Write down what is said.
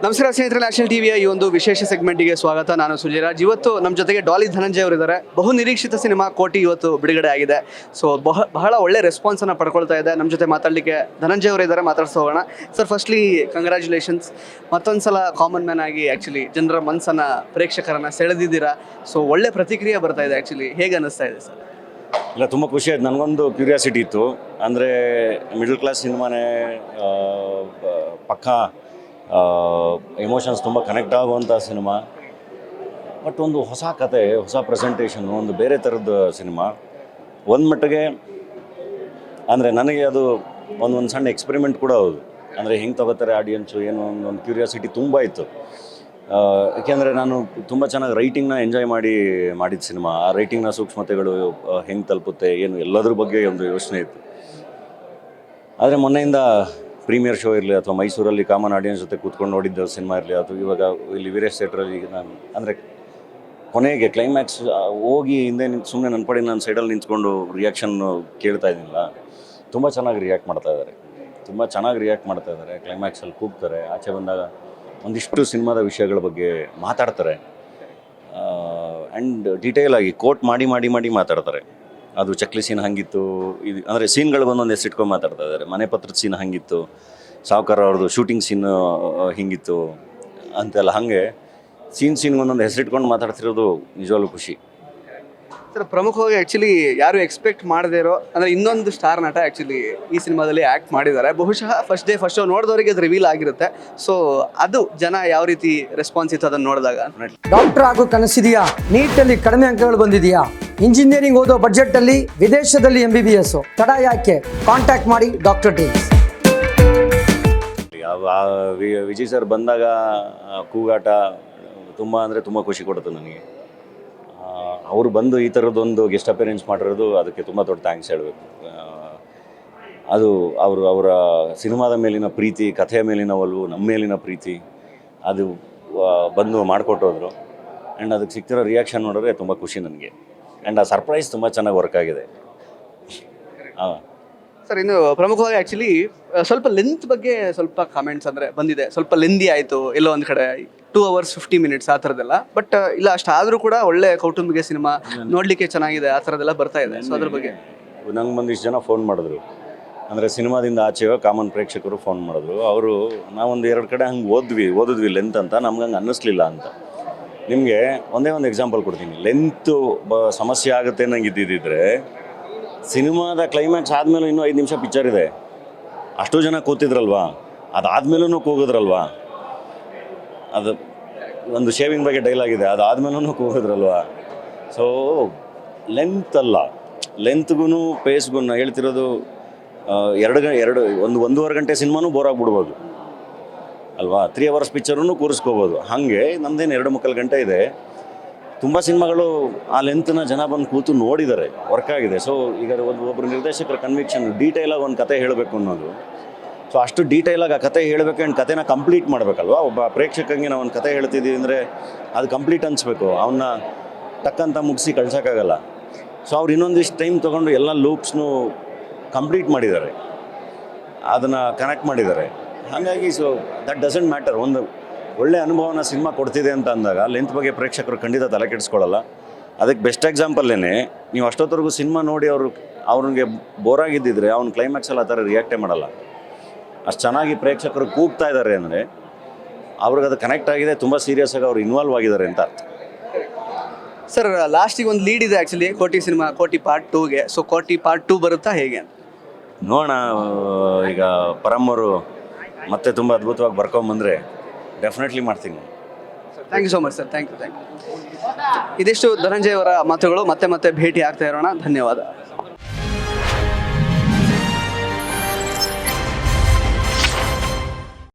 ನಮಸ್ಕಾರ ಸ್ನೇಹಿತರೆ, ನ್ಯಾಷನಲ್ ಟಿವಿಯ ಈ ಒಂದು ವಿಶೇಷ ಸೆಗ್ಮೆಂಟ್ಗೆ ಸ್ವಾಗತ. ನಾನು ಸುಜಯರಾಜ್. ಇವತ್ತು ನಮ್ಮ ಜೊತೆಗೆ ಡಾಲಿ ಧನಂಜಯ ಅವರಿದ್ದಾರೆ. ಬಹು ನಿರೀಕ್ಷಿತ ಸಿನಿಮಾ ಕೋಟಿ ಇವತ್ತು ಬಿಡುಗಡೆ ಆಗಿದೆ. ಸೊ ಬಹಳ ಒಳ್ಳೆ ರೆಸ್ಪಾನ್ಸನ್ನು ಪಡ್ಕೊಳ್ತಾ ಇದೆ. ನಮ್ಮ ಜೊತೆ ಮಾತಾಡಲಿಕ್ಕೆ ಧನಂಜಯ ಅವರಿದ್ದಾರೆ, ಮಾತಾಡ್ಸೋಣ. Sir, firstly congratulations. ಮತ್ತೊಂದು ಸಲ ಕಾಮನ್ ಮ್ಯಾನ್ ಆಗಿ ಆ್ಯಕ್ಚುಲಿ ಜನರ ಮನಸ್ಸನ್ನು, ಪ್ರೇಕ್ಷಕರನ್ನು ಸೆಳೆದಿದ್ದೀರಾ. ಸೊ ಒಳ್ಳೆ ಪ್ರತಿಕ್ರಿಯೆ ಬರ್ತಾ ಇದೆ. ಆ್ಯಕ್ಚುಲಿ ಹೇಗೆ ಅನ್ನಿಸ್ತಾ ಇದೆ ಸರ್? ಇಲ್ಲ, ತುಂಬ ಖುಷಿ ಆಯ್ತು. ನನಗೊಂದು ಕ್ಯೂರಿಯಾಸಿಟಿ ಇತ್ತು. ಅಂದರೆ ಮಿಡಲ್ ಕ್ಲಾಸ್ ಸಿನಿಮಾನೇ ಪಕ್ಕಾ ಎಮೋಷನ್ಸ್ ತುಂಬ ಕನೆಕ್ಟ್ ಆಗುವಂಥ ಸಿನಿಮಾ. ಬಟ್ ಒಂದು ಹೊಸ ಕತೆ, ಹೊಸ ಪ್ರೆಸೆಂಟೇಷನ್, ಒಂದು ಬೇರೆ ಥರದ ಸಿನಿಮಾ. ಒಂದು ಮಟ್ಟಿಗೆ ಅಂದರೆ ನನಗೆ ಅದು ಒಂದು ಸಣ್ಣ ಎಕ್ಸ್ಪೆರಿಮೆಂಟ್ ಕೂಡ ಹೌದು. ಅಂದರೆ ಹೆಂಗೆ ತಗೋತಾರೆ ಆಡಿಯನ್ಸು, ಏನೋ ಒಂದು ಕ್ಯೂರಿಯಾಸಿಟಿ ತುಂಬ ಇತ್ತು. ಏಕೆಂದರೆ ನಾನು ತುಂಬ ಚೆನ್ನಾಗಿ ರೈಟಿಂಗ್ನ ಎಂಜಾಯ್ ಮಾಡಿದ ಸಿನಿಮಾ. ಆ ರೈಟಿಂಗ್ನ ಸೂಕ್ಷ್ಮತೆಗಳು ಹೆಂಗೆ ತಲುಪುತ್ತೆ, ಏನು ಎಲ್ಲದ್ರ ಬಗ್ಗೆ ಒಂದು ಯೋಚನೆ ಇತ್ತು. ಆದರೆ ಮೊನ್ನೆಯಿಂದ ಪ್ರೀಮಿಯರ್ ಶೋ ಇರಲಿ ಅಥವಾ ಮೈಸೂರಲ್ಲಿ ಕಾಮನ್ ಆಡಿಯನ್ಸ್ ಜೊತೆ ಕೂತ್ಕೊಂಡು ನೋಡಿದ್ದ ಸಿನಿಮಾ ಇರಲಿ ಅಥವಾ ಇವಾಗ ಇಲ್ಲಿ ವೀರೇಶ್ ಥಿಯೇಟ್ರಲ್ಲಿ ನಾನು ಅಂದರೆ ಕೊನೆಗೆ ಕ್ಲೈಮ್ಯಾಕ್ಸ್ ಹೋಗಿ ಹಿಂದೆ ನಿಂತು ಸುಮ್ಮನೆ ನನ್ನ ಪಡೆ ನಾನು ಸೈಡಲ್ಲಿ ನಿಂತ್ಕೊಂಡು ರಿಯಾಕ್ಷನ್ ಕೇಳ್ತಾ ಇದ್ದೀನಿಲ್ಲ, ತುಂಬ ಚೆನ್ನಾಗಿ ರಿಯಾಕ್ಟ್ ಮಾಡ್ತಾ ಇದ್ದಾರೆ. ಕ್ಲೈಮ್ಯಾಕ್ಸಲ್ಲಿ ಕೂಗ್ತಾರೆ, ಆಚೆ ಬಂದಾಗ ಒಂದಿಷ್ಟು ಸಿನಿಮಾದ ವಿಷಯಗಳ ಬಗ್ಗೆ ಮಾತಾಡ್ತಾರೆ. ಆ್ಯಂಡ್ ಡೀಟೇಲ್ ಆಗಿ ಕೋಟ್ ಮಾಡಿ ಮಾತಾಡ್ತಾರೆ. ಅದು ಚಕ್ಲಿ ಸೀನ್ ಹಂಗಿತ್ತು, ಇದು ಅಂದರೆ ಸೀನ್ಗಳಿಗೆ ಒಂದೊಂದು ಹೆಸರಿಟ್ಕೊಂಡು ಮಾತಾಡ್ತಾ ಇದ್ದಾರೆ. ಮನೆ ಪತ್ರದ ಸೀನ್ ಹಂಗಿತ್ತು, ಸಾವ್ಕಾರ ಅವ್ರದ್ದು ಶೂಟಿಂಗ್ ಸೀನ್ ಹಿಂಗಿತ್ತು ಅಂತೆಲ್ಲ. ಹಾಗೆ ಸೀನ್ಗೆ ಒಂದೊಂದು ಹೆಸರಿಟ್ಕೊಂಡು ಮಾತಾಡ್ತಿರೋದು ನಿಜವಾಗ್ಲೂ ಖುಷಿ. ಸರ್, ಪ್ರಮುಖವಾಗಿ ಆ್ಯಕ್ಚುಲಿ ಯಾರು ಎಕ್ಸ್ಪೆಕ್ಟ್ ಮಾಡದೇ ಇರೋ ಅಂದರೆ ಇನ್ನೊಂದು ಸ್ಟಾರ್ ನಟ ಆ್ಯಕ್ಚುಲಿ ಈ ಸಿನಿಮಾದಲ್ಲಿ ಆ್ಯಕ್ಟ್ ಮಾಡಿದ್ದಾರೆ. ಬಹುಶಃ ಫಸ್ಟ್ ಶೋ ನೋಡಿದವರಿಗೆ ಅದು ರಿವೀಲ್ ಆಗಿರುತ್ತೆ. ಸೊ ಅದು ಜನ ಯಾವ ರೀತಿ ರೆಸ್ಪಾನ್ಸ್ ಇತ್ತು ಅದನ್ನು ನೋಡಿದಾಗ. ಡಾಕ್ಟರ್ ಆಗೋ ಕನಸಿದೆಯಾ? ನೀಟಲ್ಲಿ ಕಡಿಮೆ ಅಂಕಗಳು ಬಂದಿದೆಯಾ? ಇಂಜಿನಿಯರಿಂಗ್ ಓದೋ ಬಜೆಟಲ್ಲಿ ವಿದೇಶದಲ್ಲಿ MBBS ತಡ ಯಾಕೆ? ಕಾಂಟ್ಯಾಕ್ಟ್ ಮಾಡಿ ಡಾಕ್ಟರ್ ಟೀಮ್ಸ್. ವಿಜಯ್ ಸರ್ ಬಂದಾಗ ಕೂಗಾಟ ತುಂಬ ಖುಷಿ ಕೊಡುತ್ತೆ ನನಗೆ. ಅವರು ಬಂದು ಈ ಥರದ್ದೊಂದು ಗೆಸ್ಟ್ ಅಪಿಯರೆನ್ಸ್ ಮಾಡಿರೋದು ಅದಕ್ಕೆ ತುಂಬ ದೊಡ್ಡ ಥ್ಯಾಂಕ್ಸ್ ಹೇಳಬೇಕು. ಅದು ಅವರ ಸಿನಿಮಾದ ಮೇಲಿನ ಪ್ರೀತಿ, ಕಥೆಯ ಮೇಲಿನ ಒಲವು, ನಮ್ಮ ಮೇಲಿನ ಪ್ರೀತಿ, ಅದು ಬಂದು ಮಾಡಿಕೊಟ್ಟೋದ್ರು. ಆ್ಯಂಡ್ ಅದಕ್ಕೆ ಸಿಗ್ತಿರೋ ರಿಯಾಕ್ಷನ್ ನೋಡಿದ್ರೆ ತುಂಬ ಖುಷಿ ನನಗೆ. ಆ್ಯಂಡ್ ಆ ಸರ್ಪ್ರೈಸ್ ತುಂಬ ಚೆನ್ನಾಗಿ ವರ್ಕ್ ಆಗಿದೆ. ಹಾಂ ಸರ್, ಇನ್ನು ಪ್ರಮುಖವಾಗಿ ಆ್ಯಕ್ಚುಲಿ ಸ್ವಲ್ಪ ಲೆಂತ್ ಬಗ್ಗೆ ಸ್ವಲ್ಪ ಕಾಮೆಂಟ್ಸ್ ಅಂದರೆ ಬಂದಿದೆ. ಸ್ವಲ್ಪ ಲೆಂದಿ ಆಯಿತು, ಎಲ್ಲೋ ಒಂದು ಕಡೆ 2 hours 50 minutes ಆ ಥರದ್ದೆಲ್ಲ. ಬಟ್ ಇಲ್ಲ, ಅಷ್ಟಾದರೂ ಕೂಡ ಒಳ್ಳೆ ಕೌಟುಂಬಿಕ ಸಿನಿಮಾ, ನೋಡಲಿಕ್ಕೆ ಚೆನ್ನಾಗಿದೆ, ಆ ಥರದ್ದೆಲ್ಲ ಬರ್ತಾ ಇದೆ. ಸೊ ಅದ್ರ ಬಗ್ಗೆ ನಂಗೆ ಒಂದಿಷ್ಟು ಜನ ಫೋನ್ ಮಾಡಿದ್ರು. ಅಂದರೆ ಸಿನಿಮಾದಿಂದ ಆಚೆ ಕಾಮನ್ ಪ್ರೇಕ್ಷಕರು ಫೋನ್ ಮಾಡಿದ್ರು. ಅವರು ನಾವೊಂದು 2 ಕಡೆ ಹಂಗೆ ಓದಿದ್ವಿ ಲೆಂತ್ ಅಂತ, ನಮ್ಗೆ ಹಂಗೆ ಅನ್ನಿಸ್ಲಿಲ್ಲ ಅಂತ. ನಿಮಗೆ ಒಂದೇ ಒಂದು ಎಕ್ಸಾಂಪಲ್ ಕೊಡ್ತೀನಿ. ಲೆಂತು ಸಮಸ್ಯೆ ಆಗುತ್ತೆ ನಂಗೆ ಇದ್ದಿದ್ದರೆ ಸಿನಿಮಾದ ಕ್ಲೈಮ್ಯಾಕ್ಸ್ ಆದಮೇಲೂ ಇನ್ನೂ 5 ನಿಮಿಷ ಪಿಕ್ಚರ್ ಇದೆ, ಅಷ್ಟು ಜನ ಕೂತಿದ್ರಲ್ವಾ, ಅದಾದಮೇಲೂ ಕೂಗಿದ್ರಲ್ವಾ. ಅದು ಒಂದು ಶೇವಿಂಗ್ ಬಗ್ಗೆ ಡೈಲಾಗ್ ಇದೆ, ಅದಾದಮೇಲೂ ಕೂಗಿದ್ರಲ್ವಾ. ಸೊ ಲೆಂತ್ ಅಲ್ಲ, ಲೆಂತ್ಗೂ ಪೇಸ್ಗೂ ನಾನು ಹೇಳ್ತಿರೋದು 1.5 ಗಂಟೆ ಸಿನಿಮಾನೂ ಬೋರ್ ಆಗಿಬಿಡ್ಬೋದು ಅಲ್ವಾ. 3 hours ಪಿಕ್ಚರನ್ನು ಕೂರಿಸ್ಕೋಬೋದು. ಹಾಗೆ ನಮ್ಮದೇನು 2.25 ಗಂಟೆ ಇದೆ. ತುಂಬ ಸಿನಿಮಾಗಳು ಆ ಲೆಂತ್ನ ಜನ ಬಂದು ಕೂತು ನೋಡಿದ್ದಾರೆ, ವರ್ಕ್ ಆಗಿದೆ. ಸೊ ಈಗ ಒಬ್ಬರು ನಿರ್ದೇಶಕರ ಕನ್ವಿಕ್ಷನ್ ಡೀಟೇಲಾಗಿ ಒಂದು ಕತೆ ಹೇಳಬೇಕು ಅನ್ನೋದು. ಸೊ ಅಷ್ಟು ಡೀಟೇಲಾಗಿ ಆ ಕತೆ ಹೇಳಬೇಕು ಆ್ಯಂಡ್ ಕತೆನ ಕಂಪ್ಲೀಟ್ ಮಾಡಬೇಕಲ್ವ. ಒಬ್ಬ ಪ್ರೇಕ್ಷಕಂಗೆ ನಾವು ಒಂದು ಕತೆ ಹೇಳ್ತಿದ್ದೀವಿ ಅಂದರೆ ಅದು ಕಂಪ್ಲೀಟ್ ಅನಿಸ್ಬೇಕು, ಅವನ್ನ ಟಕ್ಕಂತ ಮುಗಿಸಿ ಕಳ್ಸೋಕ್ಕಾಗಲ್ಲ. ಸೊ ಅವ್ರು ಇನ್ನೊಂದಿಷ್ಟು ಟೈಮ್ ತೊಗೊಂಡು ಎಲ್ಲ ಲೂಪ್ಸ್ನೂ ಕಂಪ್ಲೀಟ್ ಮಾಡಿದ್ದಾರೆ, ಅದನ್ನು ಕನೆಕ್ಟ್ ಮಾಡಿದ್ದಾರೆ. ಹಾಗಾಗಿ ಸೊ ದಟ್ ಡಸಂಟ್ ಮ್ಯಾಟರ್. ಒಂದು ಒಳ್ಳೆ ಅನುಭವನ ಸಿನಿಮಾ ಕೊಡ್ತಿದೆ ಅಂತ ಅಂದಾಗ ಲೆಂತ್ ಬಗ್ಗೆ ಪ್ರೇಕ್ಷಕರು ಖಂಡಿತ ತಲೆ ಕೆಡಿಸ್ಕೊಳ್ಳಲ್ಲ. ಅದಕ್ಕೆ ಬೆಸ್ಟ್ ಎಕ್ಸಾಂಪಲ್ಲೇನೆ, ನೀವು ಅಷ್ಟೊತ್ತರೆಗೂ ಸಿನಿಮಾ ನೋಡಿ ಅವ್ರಿಗೆ ಬೋರಾಗಿದ್ದಿದ್ರೆ ಅವ್ನ ಕ್ಲೈಮ್ಯಾಕ್ಸಲ್ಲಿ ಆ ಥರ ರಿಯಾಕ್ಟೇ ಮಾಡಲ್ಲ. ಅಷ್ಟು ಚೆನ್ನಾಗಿ ಪ್ರೇಕ್ಷಕರು ಕೂಗ್ತಾ ಇದ್ದಾರೆ ಅಂದರೆ ಅವ್ರಿಗೆ ಅದು ಕನೆಕ್ಟ್ ಆಗಿದೆ, ತುಂಬ ಸೀರಿಯಸ್ ಆಗಿ ಅವ್ರು ಇನ್ವಾಲ್ವ್ ಆಗಿದ್ದಾರೆ ಅಂತ ಅರ್ಥ. ಸರ್, ಲಾಸ್ಟಿಗೆ ಒಂದು ಲೀಡ್ ಇದೆ ಆ್ಯಕ್ಚುಲಿ ಕೋಟಿ ಸಿನಿಮಾ, ಕೋಟಿ ಪಾರ್ಟ್ 2ಗೆ. ಸೊ ಕೋಟಿ ಪಾರ್ಟ್ 2 ಬರುತ್ತಾ ಹೇಗೆ ಅಂತ ನೋಡೋಣ. ಈಗ ಪರಮ್ಮರು ಮತ್ತೆ ತುಂಬ ಅದ್ಭುತವಾಗಿ ಬರ್ಕೊಂಬಂದರೆ ಡೆಫಿನೆಟ್ಲಿ ಮಾಡ್ತೀನಿ. Thank you so much sir. Thank you. ಇದಿಷ್ಟು ಧನಂಜಯ ಅವರ ಮಾತುಗಳು. ಮತ್ತೆ ಭೇಟಿ ಆಗ್ತಾ ಇರೋಣ. ಧನ್ಯವಾದ.